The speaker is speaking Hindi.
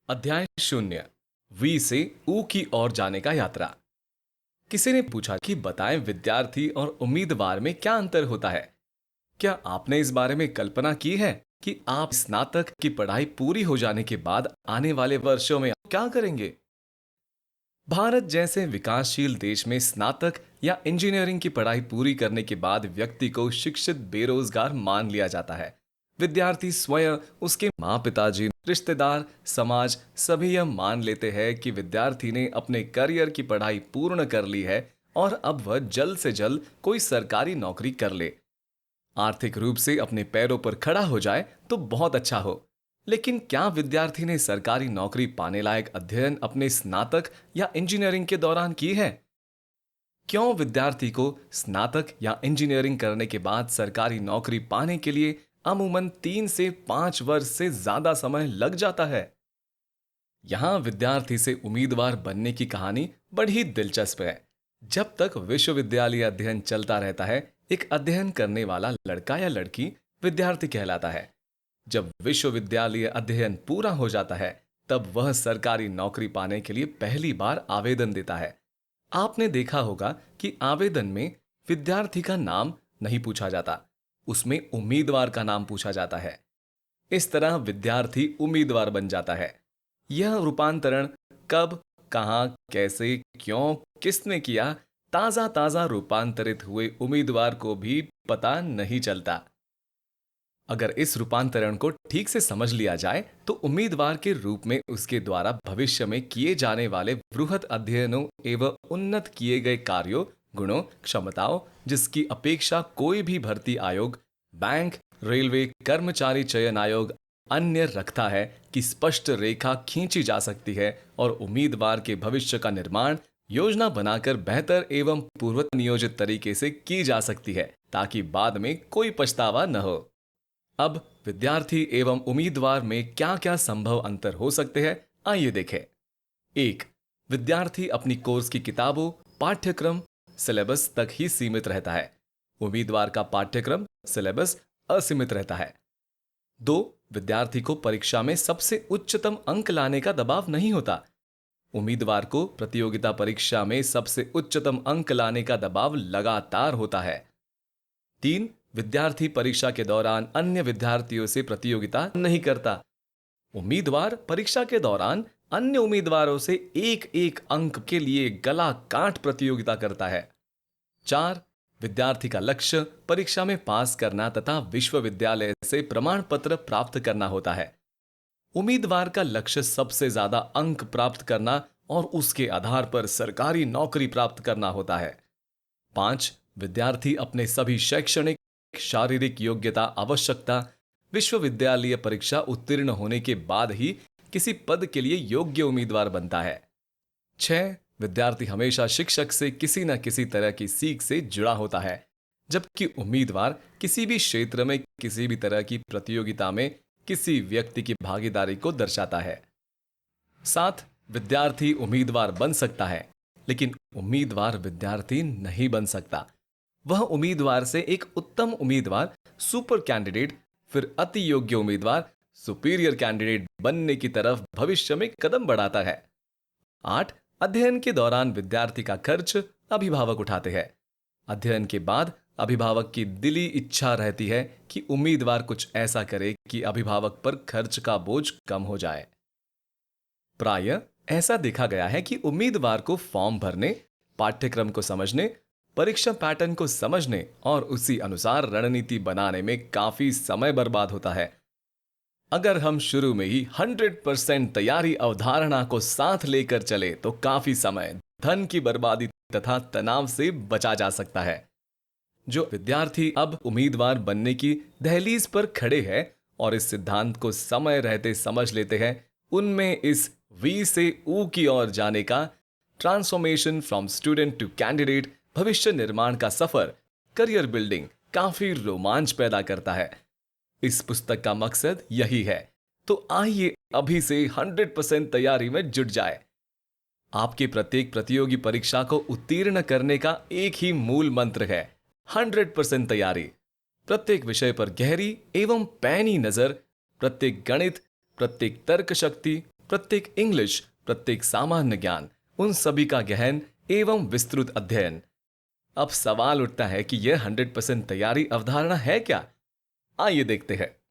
अध्याय 0। वी से ऊ की ओर जाने का यात्रा। किसी ने पूछा कि बताएं विद्यार्थी और उम्मीदवार में क्या अंतर होता है। क्या आपने इस बारे में कल्पना की है कि आप स्नातक की पढ़ाई पूरी हो जाने के बाद आने वाले वर्षों में क्या करेंगे? भारत जैसे विकासशील देश में स्नातक या इंजीनियरिंग की पढ़ाई पूरी करने के बाद व्यक्ति को शिक्षित बेरोजगार मान लिया जाता है। विद्यार्थी स्वयं, उसके माँ पिताजी, रिश्तेदार, समाज सभी यह मान लेते हैं कि विद्यार्थी ने अपने करियर की पढ़ाई पूर्ण कर ली है और अब वह जल्द से जल्द कोई सरकारी नौकरी कर ले, आर्थिक रूप से अपने पैरों पर खड़ा हो जाए तो बहुत अच्छा हो। लेकिन क्या विद्यार्थी ने सरकारी नौकरी पाने लायक अध्ययन अपने स्नातक या इंजीनियरिंग के दौरान की है? क्यों विद्यार्थी को स्नातक या इंजीनियरिंग करने के बाद सरकारी नौकरी पाने के लिए अमूमन 3 से 5 वर्ष से ज्यादा समय लग जाता है? यहां विद्यार्थी से उम्मीदवार बनने की कहानी बड़ी दिलचस्प है। जब तक विश्वविद्यालय अध्ययन चलता रहता है, एक अध्ययन करने वाला लड़का या लड़की विद्यार्थी कहलाता है। जब विश्वविद्यालय अध्ययन पूरा हो जाता है, तब वह सरकारी नौकरी पाने के लिए पहली बार आवेदन देता है। आपने देखा होगा कि आवेदन में विद्यार्थी का नाम नहीं पूछा जाता, उसमें उम्मीदवार का नाम पूछा जाता है। इस तरह विद्यार्थी उम्मीदवार बन जाता है। यह रूपांतरण कब, कहां, कैसे, क्यों, किसने किया, ताजा ताजा रूपांतरित हुए उम्मीदवार को भी पता नहीं चलता। अगर इस रूपांतरण को ठीक से समझ लिया जाए तो उम्मीदवार के रूप में उसके द्वारा भविष्य में किए जाने वाले बृहत अध्ययनों एवं उन्नत किए गए कार्यों, गुणों, क्षमताओं जिसकी अपेक्षा कोई भी भर्ती आयोग, बैंक, रेलवे, कर्मचारी चयन आयोग अन्य रखता है कि स्पष्ट रेखा खींची जा सकती है और उम्मीदवार के भविष्य का निर्माण योजना बनाकर बेहतर एवं पूर्व नियोजित तरीके से की जा सकती है, ताकि बाद में कोई पछतावा न हो। अब विद्यार्थी एवं उम्मीदवार में क्या क्या संभव अंतर हो सकते हैं, आइए देखें। 1। विद्यार्थी अपनी कोर्स की किताबों, पाठ्यक्रम, सिलेबस तक ही सीमित रहता है। उम्मीदवार का पाठ्यक्रम, सिलेबस असीमित रहता है। 2। विद्यार्थी को परीक्षा में सबसे उच्चतम अंक लाने का दबाव नहीं होता। उम्मीदवार को प्रतियोगिता परीक्षा में सबसे उच्चतम अंक लाने का दबाव लगातार होता है। 3। विद्यार्थी परीक्षा के दौरान अन्य विद्यार्थियों से प्रतियोगिता नहीं करता। उम्मीदवार परीक्षा के दौरान अन्य उम्मीदवारों से एक एक अंक के लिए गला काट प्रतियोगिता करता है। 4। विद्यार्थी का लक्ष्य परीक्षा में पास करना तथा विश्वविद्यालय से प्रमाण पत्र प्राप्त करना होता है। उम्मीदवार का लक्ष्य सबसे ज्यादा अंक प्राप्त करना और उसके आधार पर सरकारी नौकरी प्राप्त करना होता है। 5। विद्यार्थी अपने सभी शैक्षणिक, शारीरिक योग्यता, आवश्यकता विश्वविद्यालय परीक्षा उत्तीर्ण होने के बाद ही किसी पद के लिए योग्य उम्मीदवार बनता है। 6। विद्यार्थी हमेशा शिक्षक से किसी न किसी तरह की सीख से जुड़ा होता है, जबकि उम्मीदवार किसी भी क्षेत्र में किसी भी तरह की प्रतियोगिता में किसी व्यक्ति की भागीदारी को दर्शाता है। 7। विद्यार्थी उम्मीदवार बन सकता है, लेकिन उम्मीदवार विद्यार्थी नहीं बन सकता। वह उम्मीदवार से एक उत्तम उम्मीदवार, सुपर कैंडिडेट, फिर अति योग्य उम्मीदवार, सुपीरियर कैंडिडेट बनने की तरफ भविष्य में कदम बढ़ाता है। 8। अध्ययन के दौरान विद्यार्थी का खर्च अभिभावक उठाते हैं। अध्ययन के बाद अभिभावक की दिली इच्छा रहती है कि उम्मीदवार कुछ ऐसा करे कि अभिभावक पर खर्च का बोझ कम हो जाए। प्रायः ऐसा देखा गया है कि उम्मीदवार को फॉर्म भरने, पाठ्यक्रम को समझने, परीक्षा पैटर्न को समझने और उसी अनुसार रणनीति बनाने में काफी समय बर्बाद होता है। अगर हम शुरू में ही 100% तैयारी अवधारणा को साथ लेकर चले तो काफी समय, धन की बर्बादी तथा तनाव से बचा जा सकता है। जो विद्यार्थी अब उम्मीदवार बनने की दहलीज पर खड़े हैं और इस सिद्धांत को समय रहते समझ लेते हैं, उनमें इस वी से ऊ की ओर जाने का, transformation from student to candidate, भविष्य निर्माण का सफर, करियर बिल्डिंग काफी रोमांच पैदा करता है। इस पुस्तक का मकसद यही है, तो आइए अभी से 100% तैयारी में जुट जाए। आपके प्रत्येक प्रतियोगी परीक्षा को उत्तीर्ण करने का एक ही मूल मंत्र है, 100% तैयारी। प्रत्येक विषय पर गहरी एवं पैनी नजर, प्रत्येक गणित, प्रत्येक तर्क शक्ति, प्रत्येक इंग्लिश, प्रत्येक सामान्य ज्ञान, उन सभी का गहन एवं विस्तृत अध्ययन। अब सवाल उठता है कि यह 100% तैयारी अवधारणा है क्या? आइए देखते हैं।